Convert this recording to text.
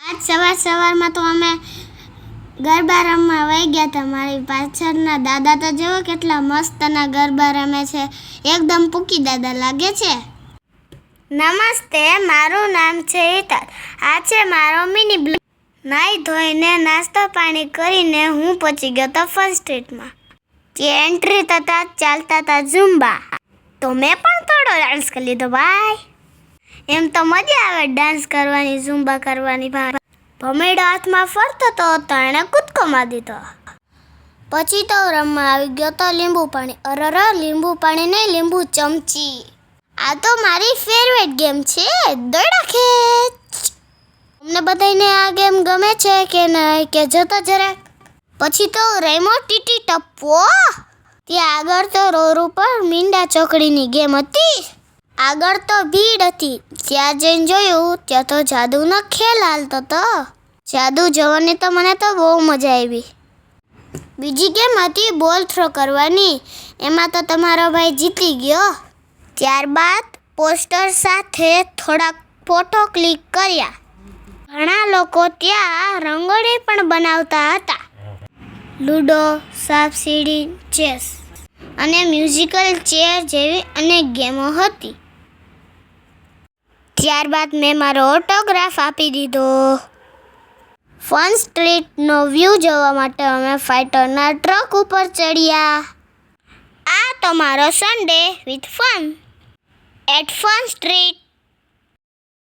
આજ સવારમાં તો અમે ગરબા રમવા વહી ગયા હતા. મારી પાછળના દાદા તો જેવો કેટલા મસ્તના ગરબા રમે છે. એકદમ પૂકી દાદા લાગે છે. નમસ્તે, મારું નામ છે હિતલ. આ છે મારો મિની બ્લોગ. નાઈ ધોઈને નાસ્તો પાણી કરીને હું પહોંચી ગયો તો ફર્સ્ટ સ્ટ્રીટમાં. ત્યાં એન્ટ્રી થતા ચાલતા હતા ઝુંબા. તો મેં પણ થોડો ડાન્સ કરી લીધો ભાઈ. એમ તો મજા આવે ડાન્સ કરવાની, ઝુંબા કરવાની ભાઈ. ભમેડો હાથમાં ફરતો તો એણે કૂદકો મારી દીધો. પછી તો રમવા આવી ગયો તો લીંબુ પાણી. અરર, લીંબુ પાણી નહીં, લીંબુ ચમચી. આ તો મારી ફેવરેટ ગેમ છે, દોડા ખેંચ. અમને બધાને આ ગેમ ગમે છે કે નહીં કે જતો જરાક. પછી તો રેમો ટીટી ટપ્પો. ત્યાં આગળ તો રોડ ઉપર મીંડા ચોકડીની ગેમ હતી. આગળ તો ભીડ હતી. ત્યાં જઈને જોયું ત્યાં તો જાદુનો ખેલ હાલતો હતો. જાદુ જોવાની તો મને તો બહુ મજા આવી. બીજી ગેમ હતી બોલ થ્રો કરવાની. એમાં તો તમારો ભાઈ જીતી ગયો. ત્યારબાદ પોસ્ટર સાથે થોડાક ફોટો ક્લિક કર્યા. ઘણા લોકો ત્યાં રંગોળી પણ બનાવતા હતા. લૂડો, સાપ સીડી, ચેસ અને મ્યુઝિકલ ચેર જેવી અનેક ગેમો હતી. ત્યારબાદ મેં મારો ઓટોગ્રાફ આપી દીધો. ફન સ્ટ્રીટનો વ્યૂ જોવા માટે અમે ફાઇટરના ટ્રક ઉપર ચડ્યા. આ તો મારો Sunday with fun at Fun street.